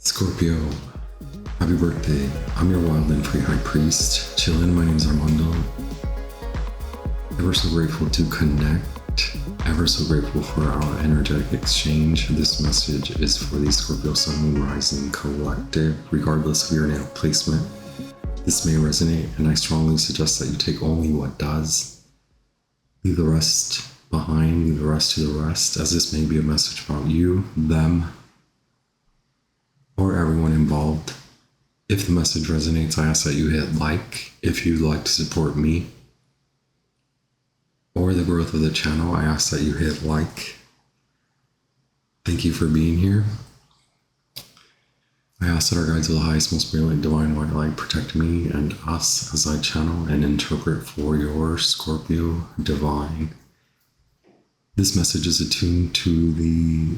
Scorpio, happy birthday. I'm your wild and free high priest. Chillin', my name's Armando. Ever so grateful to connect. Ever so grateful for our energetic exchange. This message is for the Scorpio Sun, Moon, Rising Collective, regardless of your natal placement. This may resonate, and I strongly suggest that you take only what does. Leave the rest behind, leave the rest to the rest, as this may be a message about you, them, or everyone involved. If the message resonates, I ask that you hit like. If you'd like to support me or the growth of the channel, I ask that you hit like. Thank you for being here. I ask that our guides of the highest, most brilliant, divine white light protect me and us as I channel and interpret for your Scorpio divine. This message is attuned to the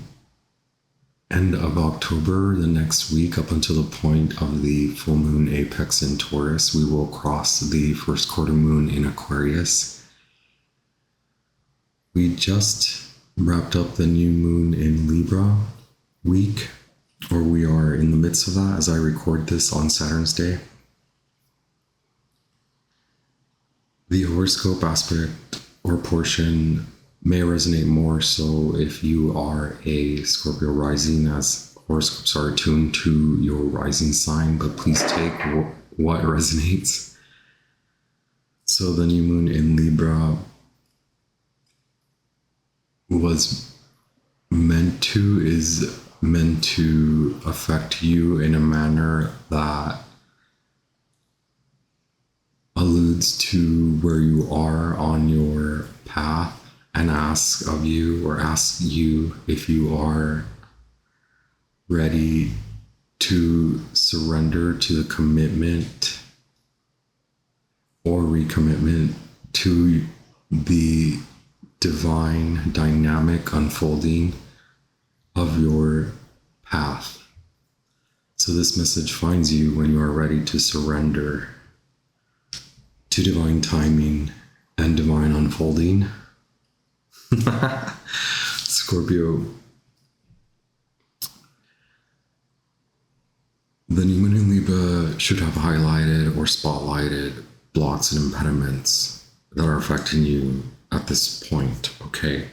end of October, the next week, up until the point of the full moon apex in Taurus. We will cross the first quarter moon in Aquarius. We just wrapped up the new moon in Libra week, or we are in the midst of that as I record this on Saturn's day. The horoscope aspect or portion may resonate more so if you are a Scorpio rising, as horoscopes are attuned to your rising sign, but please take what resonates. So the new moon in Libra is meant to affect you in a manner that alludes to where you are on your path, and asks you if you are ready to surrender to the commitment or recommitment to the divine dynamic unfolding of your path. So this message finds you when you are ready to surrender to divine timing and divine unfolding. Scorpio, the new moon in Libra should have highlighted or spotlighted blocks and impediments that are affecting you at this point, okay?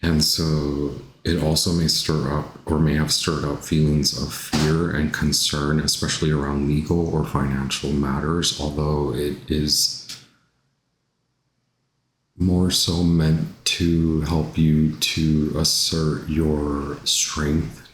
And so it also may stir up or may have stirred up feelings of fear and concern, especially around legal or financial matters, although it is more so meant to help you to assert your strength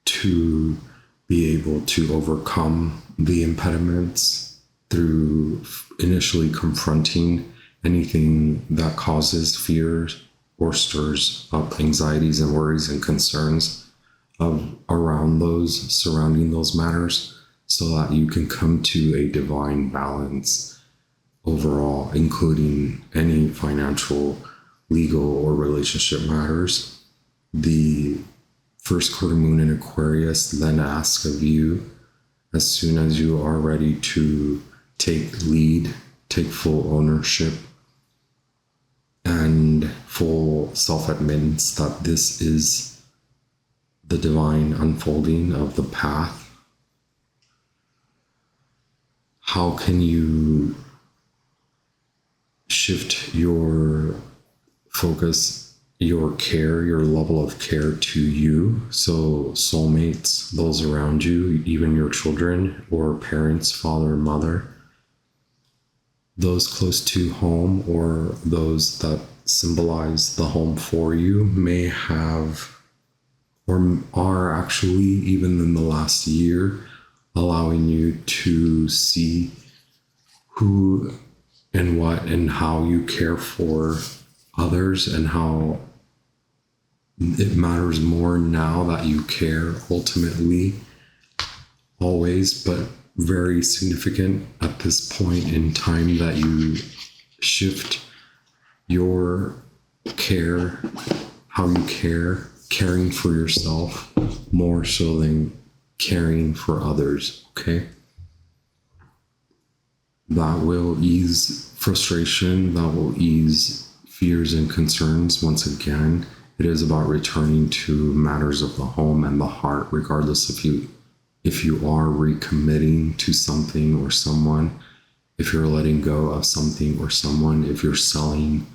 to be able to overcome the impediments through initially confronting anything that causes fears or stirs up anxieties and worries and concerns around those surrounding those matters, so that you can come to a divine balance overall, including any financial, legal, or relationship matters. The first quarter moon in Aquarius then asks of you, as soon as you are ready to take lead, take full ownership, and full self-admittance that this is the divine unfolding of the path. How can you shift your focus, your care, your level of care to you? So soulmates, those around you, even your children or parents, father and mother, those close to home or those that symbolize the home for you may have or are actually, even in the last year, allowing you to see who and what and how you care for others, and how it matters more now that you care ultimately, always, but very significant at this point in time that you shift your care, how you care, caring for yourself more so than caring for others, okay? That will ease frustration, that will ease fears and concerns once again, It is about returning to matters of the home and the heart, regardless if you are recommitting to something or someone, if you're letting go of something or someone, if you're selling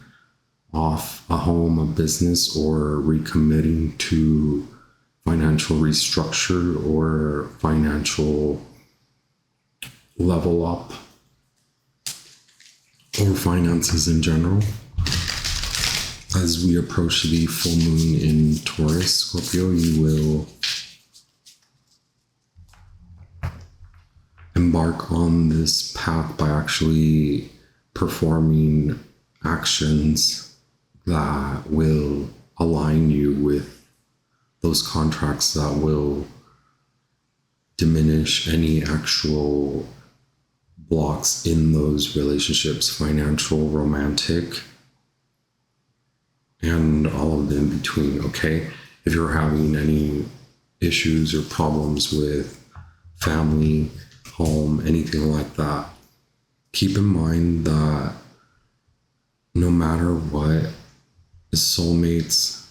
off a home, a business, or recommitting to financial restructure or financial level up, or finances in general. As we approach the full moon in Taurus, Scorpio, you will embark on this path by actually performing actions that will align you with those contracts that will diminish any actual blocks in those relationships, financial, romantic, and all of them in between, okay? If you're having any issues or problems with family, home, anything like that, keep in mind that no matter what, the soulmates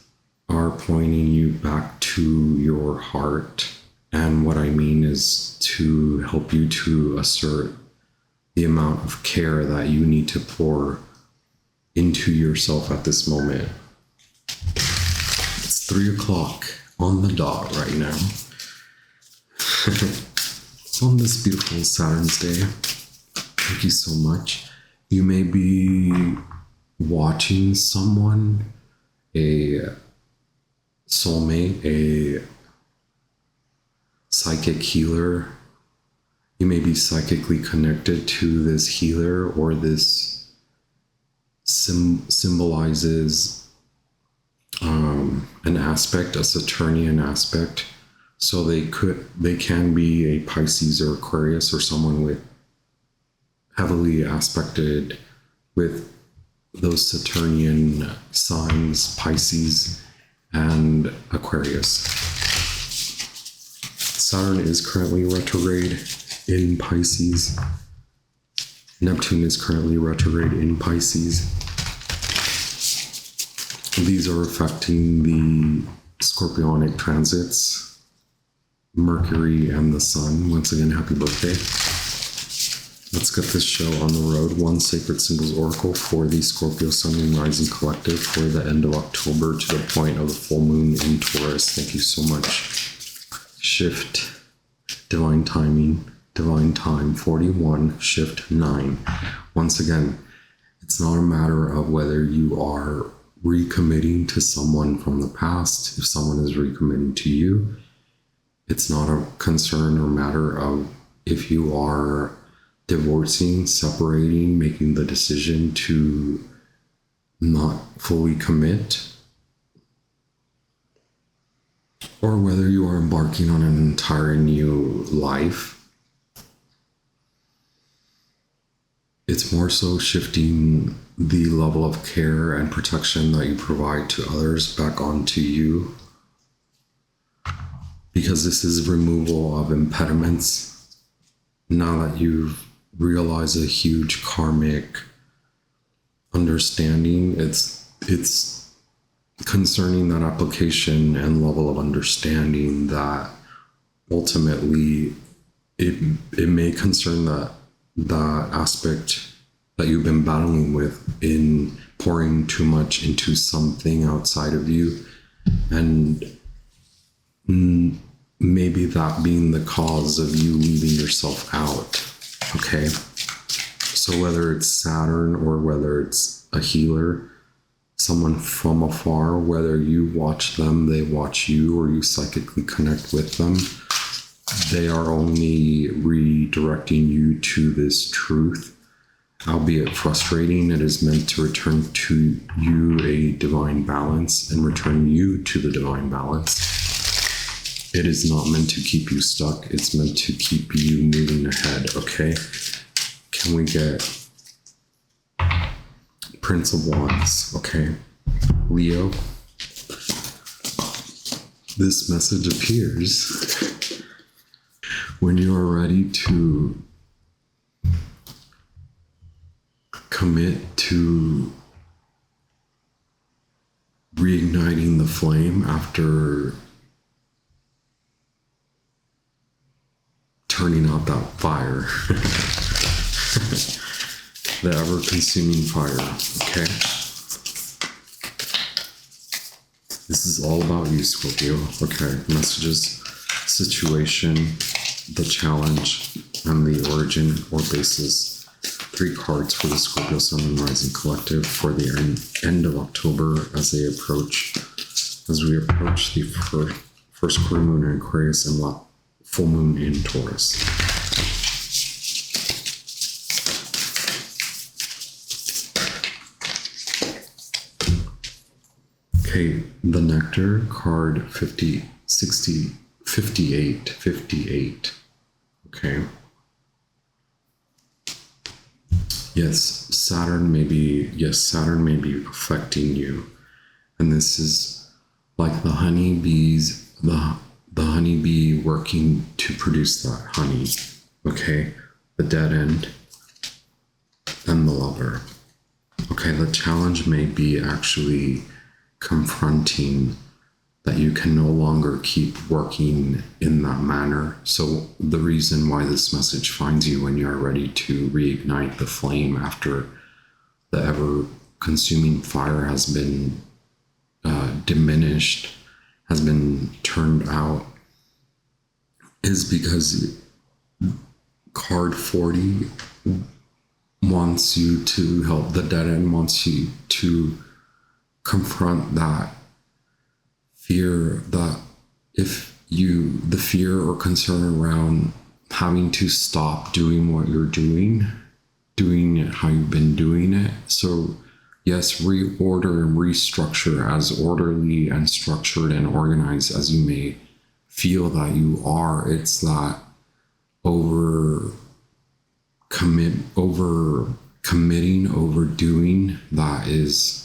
are pointing you back to your heart. And what I mean is to help you to assert the amount of care that you need to pour into yourself at this moment. It's 3 o'clock on the dot right now. On this beautiful Saturn's Day. Thank you so much. You may be watching someone, a soulmate, a psychic healer. You may be psychically connected to this healer, or this symbolizes an aspect, a Saturnian aspect. So they can be a Pisces or Aquarius, or someone with heavily aspected with those Saturnian signs, Pisces and Aquarius. Saturn is currently retrograde in Pisces. Neptune is currently retrograde in Pisces. These are affecting the Scorpionic transits, Mercury and the Sun. Once again, happy birthday. Let's get this show on the road. One Sacred Symbols Oracle for the Scorpio Sun and Rising Collective for the end of October to the point of the full moon in Taurus. Thank you so much. Shift, divine timing, divine time 41, shift 9. Once again, it's not a matter of whether you are recommitting to someone from the past. If someone is recommitting to you, it's not a concern or matter of if you are divorcing, separating, making the decision to not fully commit, or whether you are embarking on an entire new life. It's more so shifting the level of care and protection that you provide to others back onto you, because this is removal of impediments. Now that you've realized a huge karmic understanding, it's concerning that application and level of understanding that ultimately it may concern that aspect that you've been battling with in pouring too much into something outside of you, and maybe that being the cause of you leaving yourself out. Okay, so whether it's Saturn or whether it's a healer, someone from afar, whether you watch them, they watch you, or you psychically connect with them, they are only redirecting you to this truth. Albeit frustrating, it is meant to return to you a divine balance and return you to the divine balance. It is not meant to keep you stuck. It's meant to keep you moving ahead, okay? Can we get Prince of Wands, okay? Leo, this message appears when you are ready to commit to reigniting the flame after turning out that fire. The ever-consuming fire, okay? This is all about you, Scorpio. Okay, messages, situation, the challenge, and the origin or basis. 3 cards for the Scorpio Sun and Rising Collective for the end of October as we approach the first quarter moon in Aquarius and full moon in Taurus. Okay, the Nectar card 58. Okay. Yes, Saturn may be affecting you. And this is like the honeybees, the honeybee working to produce that honey. Okay, the dead end and the lover. Okay, the challenge may be actually confronting that you can no longer keep working in that manner. So the reason why this message finds you when you're ready to reignite the flame after the ever-consuming fire has been diminished, has been turned out, is because card 40 wants you to help. The dead end wants you to confront that fear, the fear or concern around having to stop doing what you're doing it how you've been doing it. So yes, reorder and restructure as orderly and structured and organized as you may feel that you are. It's that overdoing that is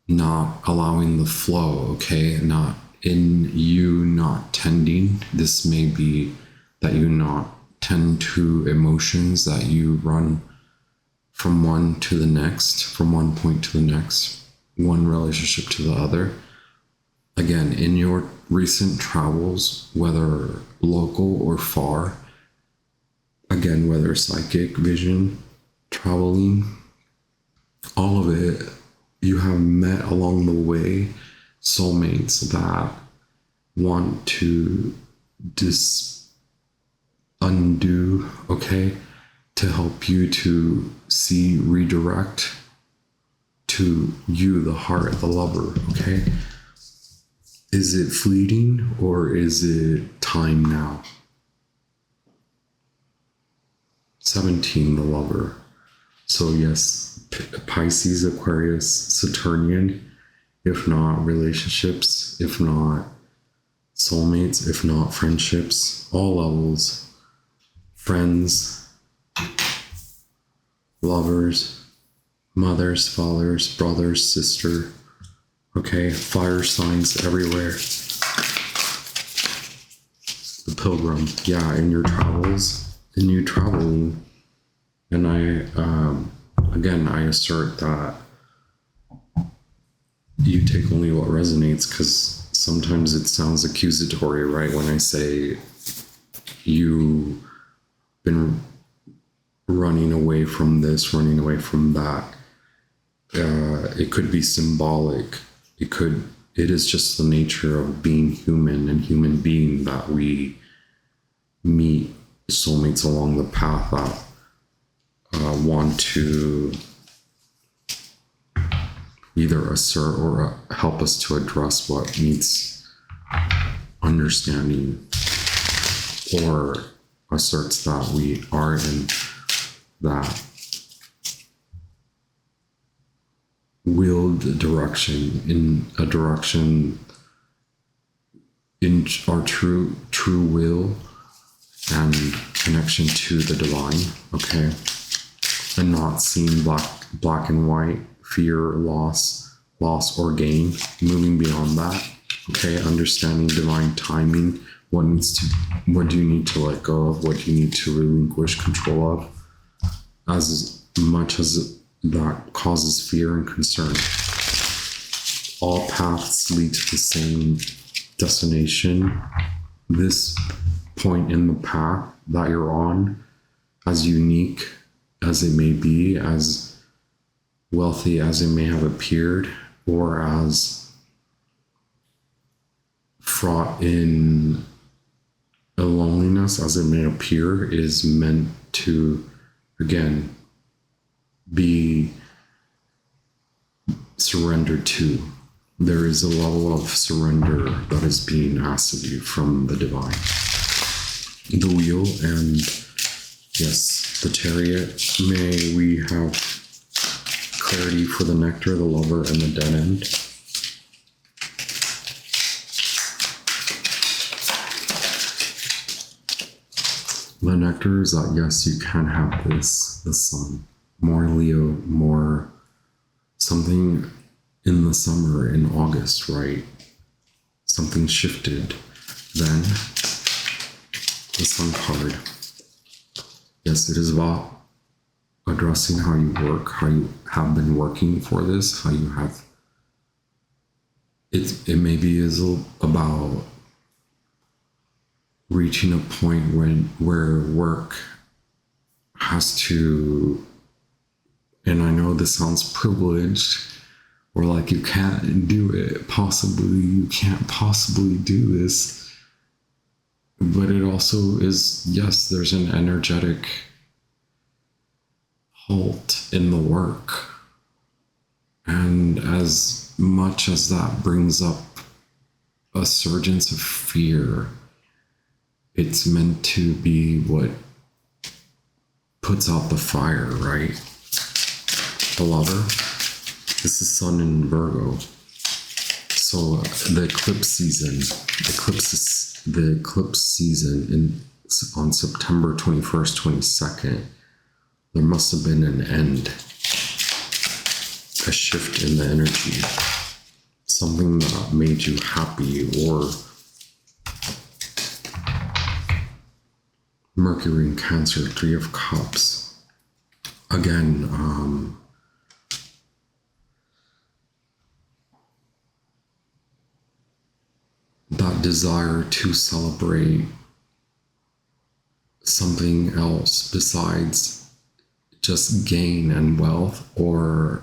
not allowing the flow, okay? Not in you not tending. This may be that you not tend to emotions, that you run from one to the next, from one point to the next, one relationship to the other. Again, in your recent travels, whether local or far, again, whether psychic, vision, traveling, all of it, you have met along the way soulmates that want to undo, okay, to help you to see, redirect to you, the heart, the lover, okay? Is it fleeting or is it time now? 17, the lover. So yes, Pisces, Aquarius, Saturnian, if not relationships, if not soulmates, if not friendships, all levels, friends, lovers, mothers, fathers, brothers, sister, okay, fire signs everywhere. The pilgrim, yeah, in your travels, in you traveling. And I assert that you take only what resonates, because sometimes it sounds accusatory, right? When I say you've been running away from this, running away from that, it could be symbolic. It is just the nature of being human and human being that we meet soulmates along the path that want to either assert or help us to address what needs understanding, or asserts that we are in that willed direction, in a direction in our true will and connection to the divine, okay? And not seeing black and white, fear, loss or gain, moving beyond that, okay? Understanding divine timing, what do you need to let go of, what do you need to relinquish control of, as much as that causes fear and concern. all paths lead to the same destination. This point in the path that you're on, as unique as it may be, as wealthy as it may have appeared, or as fraught in a loneliness as it may appear, is meant to, again, be surrendered to. There is a level of surrender that is being asked of you from the divine. The wheel and, yes, the chariot. May we have clarity for the nectar, the lover, and the dead end. The nectar is that, yes, you can have this, the sun. More Leo, more something in the summer, in August, right? Something shifted. Then, the sun card. Yes, it is about addressing how you work, how you have been working for this, how you have. It maybe is about reaching a point where work has to, and I know this sounds privileged, or like you can't do it, you can't possibly do this, but it also is, yes, there's an energetic halt in the work. And as much as that brings up a surgence of fear, it's meant to be what puts out the fire, right? The lover. This is Sun in Virgo. So the eclipse season on September 21st, 22nd, there must have been an end, a shift in the energy, something that made you happy, or Mercury in Cancer, Three of Cups. Again, that desire to celebrate something else besides just gain and wealth, or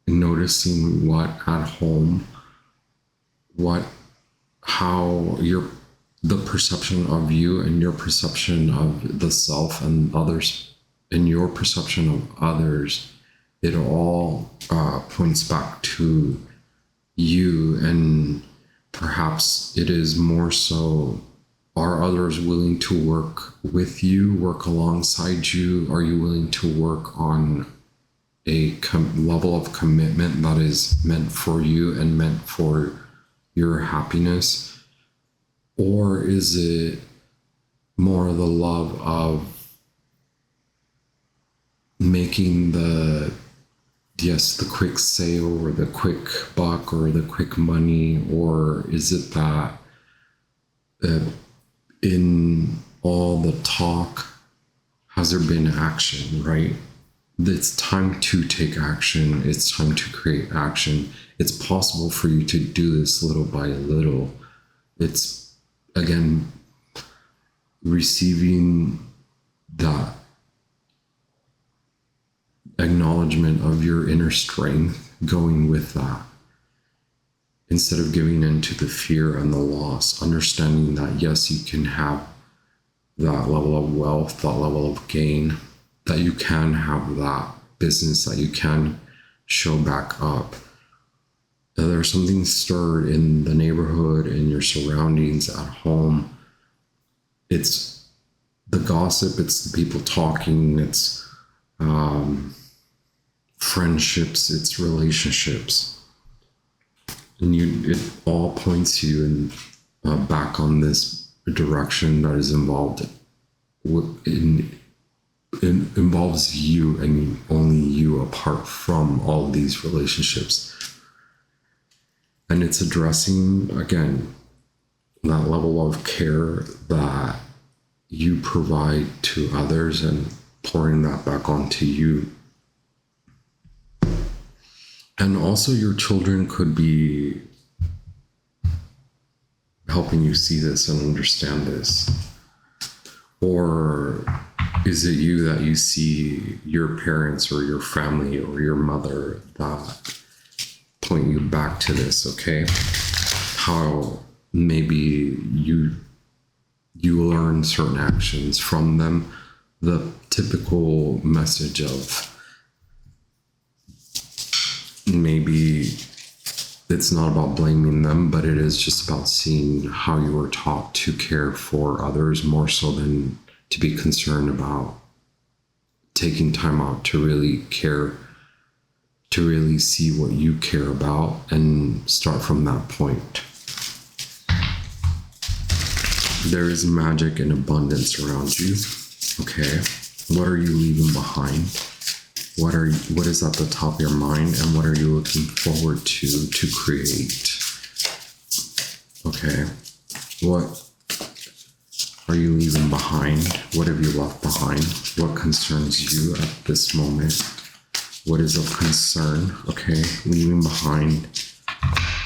noticing what at home, how the perception of you and your perception of the self and others, and your perception of others, it all points back to you. And perhaps it is more so, are others willing to work with you, work alongside you? Are you willing to work on a level of commitment that is meant for you and meant for your happiness? Or is it more the love of making the quick sale, or the quick buck, or the quick money? Or is it that in all the talk, has there been action, right? It's time to take action. It's time to create action. It's possible for you to do this little by little. It's, again, receiving that acknowledgement of your inner strength, going with that, instead of giving in to the fear and the loss, understanding that, yes, you can have that level of wealth, that level of gain, that you can have that business, that you can show back up. That there's something stirred in the neighborhood, in your surroundings, at home. It's the gossip, it's the people talking, it's friendships, it's relationships. And it all points you in back on this direction that is involved involves you, and only you, apart from all these relationships. And it's addressing, again, that level of care that you provide to others and pouring that back onto you. And also your children could be helping you see this and understand this. Or is it you that you see your parents or your family or your mother that point you back to this, okay? How maybe you learn certain actions from them. The typical message of maybe it's not about blaming them, but it is just about seeing how you were taught to care for others more so than to be concerned about taking time out to really care, to really see what you care about and start from that point. There is magic and abundance around you. Okay. What are you leaving behind? What is at the top of your mind, and what are you looking forward to create? Okay. What are you leaving behind? What have you left behind? What concerns you at this moment? What is of concern? Okay. Leaving behind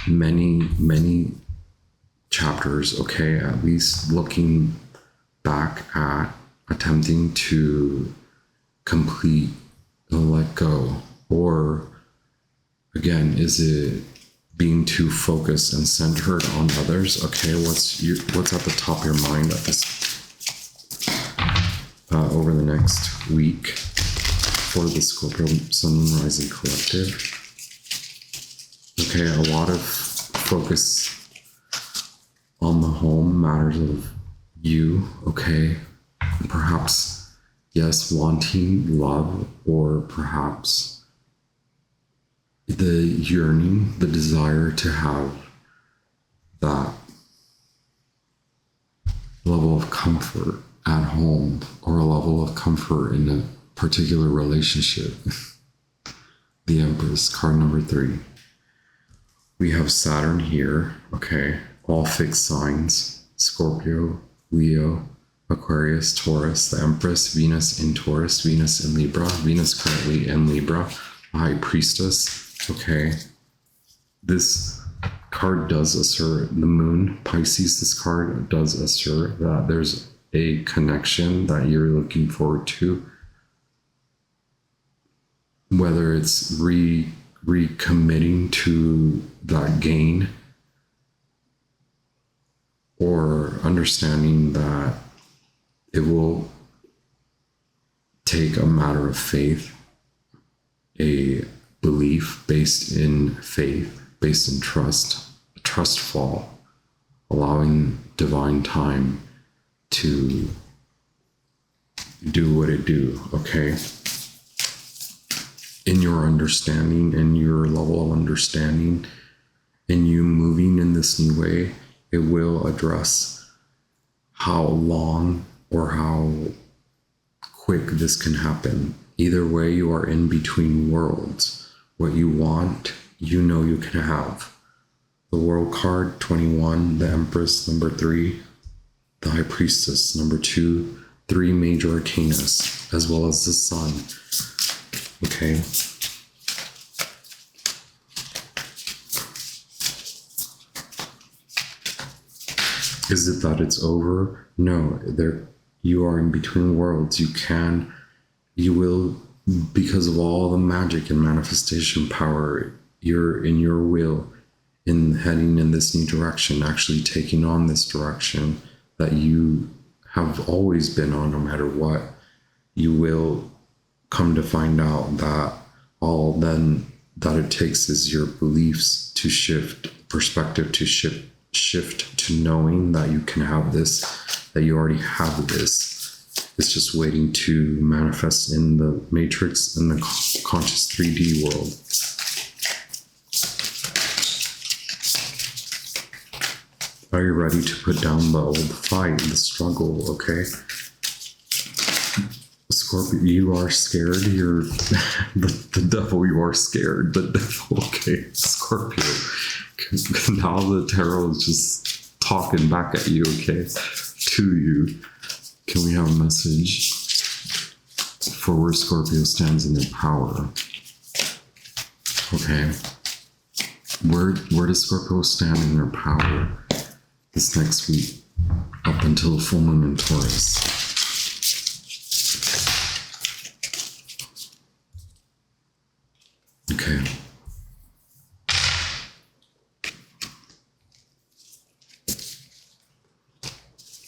many chapters, okay? At least looking back at attempting to complete and let go. Or again, is it being too focused and centered on others? Okay, what's at the top of your mind at this over the next week for the Scorpio Sun and Rising Collective? Okay, a lot of focus on the home, matters of you, okay? Perhaps, yes, wanting love, or perhaps the yearning, the desire to have that level of comfort at home, or a level of comfort in a particular relationship. The Empress, card number 3. We have Saturn here, okay? All fixed signs: Scorpio, Leo, Aquarius, Taurus, the Empress, Venus in Taurus, Venus in Libra, Venus currently in Libra, High Priestess. Okay. This card does assert the Moon, Pisces. This card does assert that there's a connection that you're looking forward to, whether it's recommitting to that gain, or understanding that it will take a matter of faith, a belief based in faith, based in trust, a trust fall, allowing divine time to do what it do, okay? In your understanding and your level of understanding, and you moving in this new way, it will address how long or how quick this can happen. Either way, you are in between worlds. What you want, you know you can have. The World card, 21, the Empress, number 3, the High Priestess, number 2, 3 major arcanas, as well as the Sun. Okay. Is it that it's over? No, you are in between worlds. You will, because of all the magic and manifestation power, you're in your will, in heading in this new direction, actually taking on this direction that you have always been on, no matter what. You will come to find out that all then that it takes is your beliefs to shift, perspective to shift to knowing that you can have this, that you already have this. It's just waiting to manifest in the matrix, in the conscious 3D world. Are you ready to put down the old fight, the struggle, okay? Scorpio, you are scared. You're the devil, you are scared. The devil, okay? Scorpio. Now the tarot is just talking back at you, okay? To you. Can we have a message for where Scorpio stands in their power? Okay. Where does Scorpio stand in their power this next week up until the full moon in Taurus? Okay.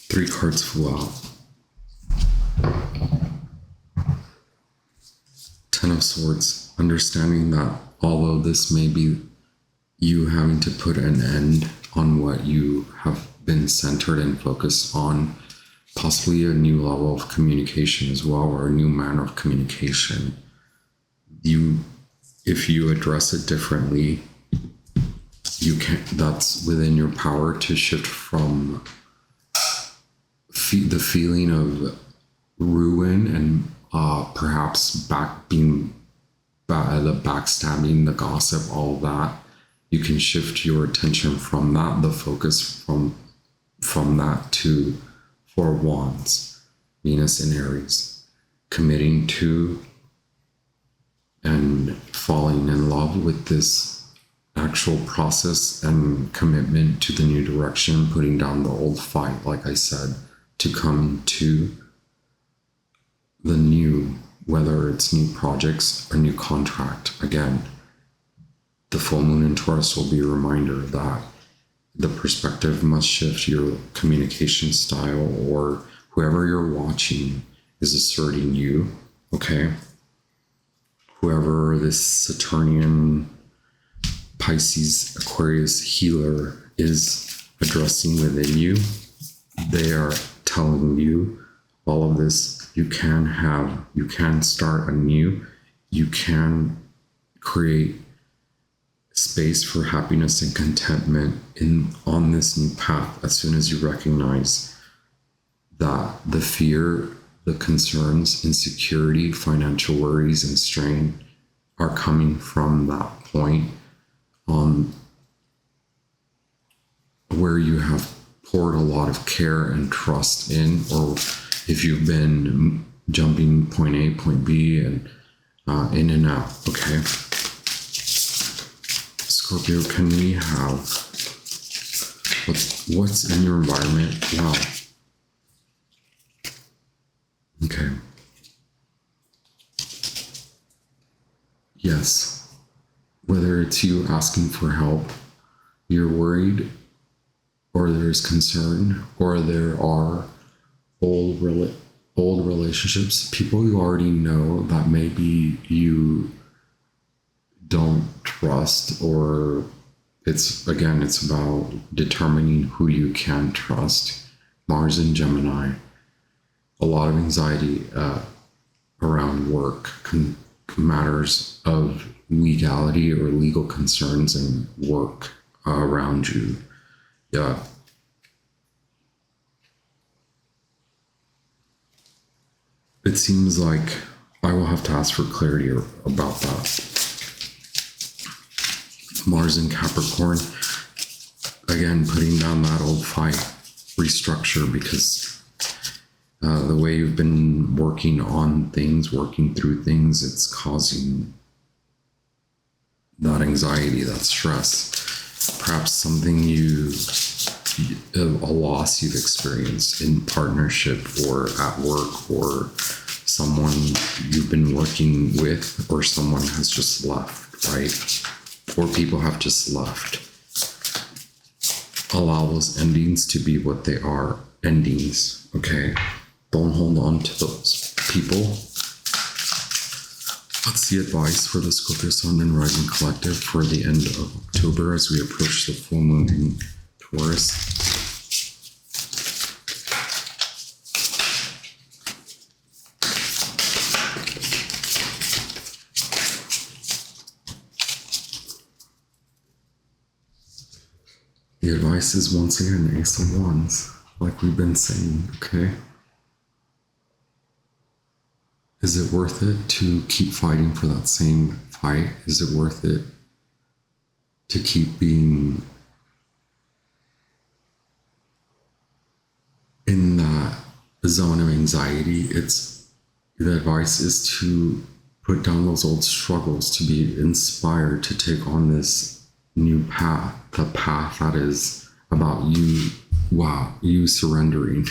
Three cards flew out. Ten of Swords, understanding that although this may be you having to put an end on what you have been centered and focused on, possibly a new level of communication as well, or a new manner of communication. If you address it differently, you can, that's within your power to shift from the feeling of ruin and perhaps the backstabbing, the gossip, all that. You can shift your attention from that, the focus from that to Four of Wands, Venus in Aries, committing to and falling in love with this actual process and commitment to the new direction, putting down the old fight, like I said, to come to the new, whether it's new projects or new contract. Again, the full moon in Taurus will be a reminder that the perspective must shift. Your communication style, or whoever you're watching is asserting you, okay? Whoever this Saturnian, Pisces, Aquarius healer is addressing within you, they are telling you all of this. You can start anew. You can create space for happiness and contentment on this new path as soon as you recognize that the fear, the concerns, insecurity, financial worries, and strain are coming from that point where you have poured a lot of care and trust in, or if you've been jumping point A, point B, and in and out, okay? Scorpio, can we have what's in your environment now? Okay. Yes. Whether it's you asking for help, you're worried, or there's concern, or there are old relationships, people you already know that maybe you don't trust, or it's about determining who you can trust. Mars in Gemini, a lot of anxiety around work, matters of legality or legal concerns and work around you. Yeah. It seems like I will have to ask for clarity about that. Mars in Capricorn, again, putting down that old fight, restructure, because the way you've been working through things, it's causing that anxiety, that stress. Perhaps something a loss you've experienced in partnership or at work, or someone you've been working with, or someone has just left, right? Or people have just left. Allow those endings to be what they are, endings, okay? Don't hold on to those people. What's the advice for the Scorpio Sun and Rising Collective for the end of October as we approach the full moon in Taurus? The advice is once again Ace of Wands, like we've been saying, okay? Is it worth it to keep fighting for that same fight? Is it worth it to keep being in that zone of anxiety? The advice is to Put down those old struggles to be inspired to take on this new path, the path that is about you, wow, you surrendering.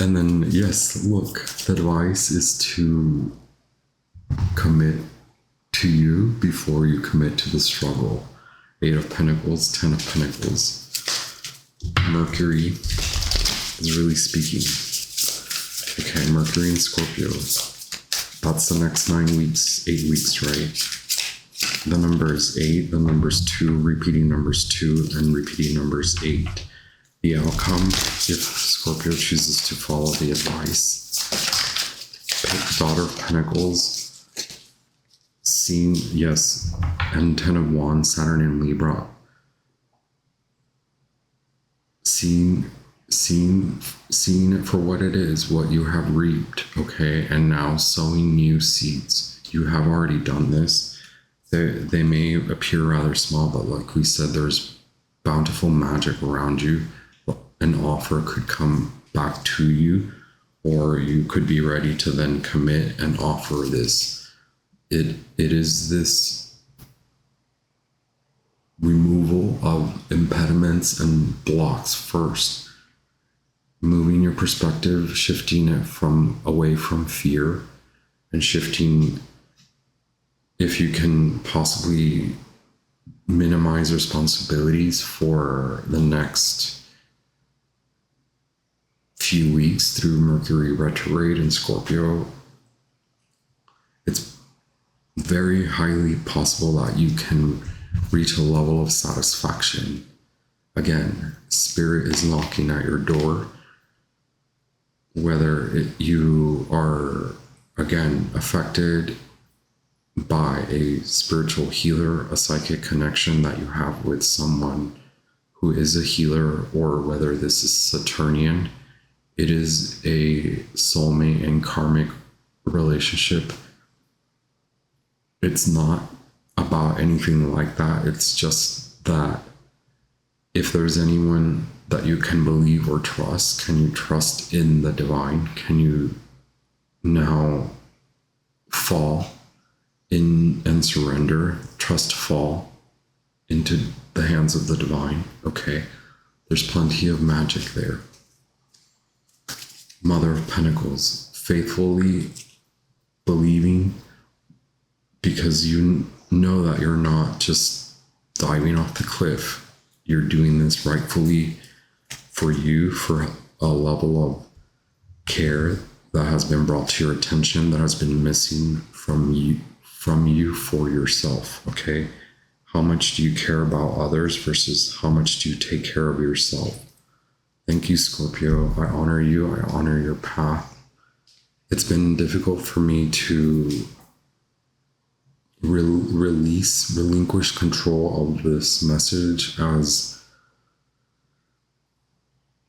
And then, yes, look, the advice is to commit to you before you commit to the struggle. 8 of Pentacles, 10 of Pentacles. Mercury is really speaking. Okay, Mercury and Scorpio. That's the next 9 weeks, 8 weeks, right? The number is 8, the number is 2, repeating numbers 2, and repeating numbers 8. The outcome, if Scorpio chooses to follow the advice. Daughter of Pentacles, seen, yes, and 10 of Wands, Saturn in Libra. Seen it for what it is, what you have reaped, okay? And now sowing new seeds. You have already done this. They may appear rather small, but like we said, there's bountiful magic around you. An offer could come back to you, or you could be ready to then commit and offer this. It is this removal of impediments and blocks first. Moving your perspective, shifting it from away from fear, and shifting, if you can possibly minimize responsibilities for the next few weeks through Mercury retrograde in Scorpio. It's very highly possible that you can reach a level of satisfaction. Again, spirit is knocking at your door. Whether you are, again, affected by a spiritual healer, a psychic connection that you have with someone who is a healer, or whether this is Saturnian, it is a soulmate and karmic relationship. It's not about anything like that. It's just that if there's anyone that you can believe or trust, can you trust in the divine? Can you now fall in and surrender, trust fall into the hands of the divine? Okay, there's plenty of magic there. Mother of Pentacles, faithfully believing, because you know that you're not just diving off the cliff. You're doing this rightfully for you, for a level of care that has been brought to your attention, that has been missing from you for yourself, okay? How much do you care about others versus how much do you take care of yourself? Thank you, Scorpio. I honor you. I honor your path. It's been difficult for me to relinquish control of this message, as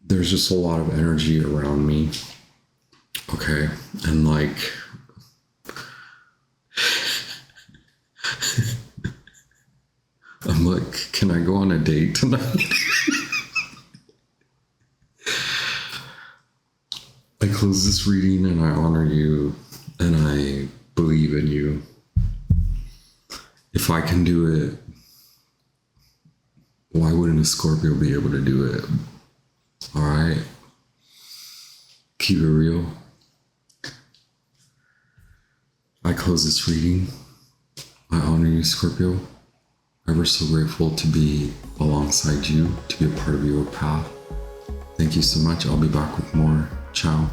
there's just a lot of energy around me. Okay. And like, I'm like, can I go on a date tonight? I close this reading and I honor you and I believe in you. If I can do it, why wouldn't a Scorpio be able to do it? All right. Keep it real. I close this reading. I honor you, Scorpio. Ever so grateful to be alongside you, to be a part of your path. Thank you so much. I'll be back with more. Ciao.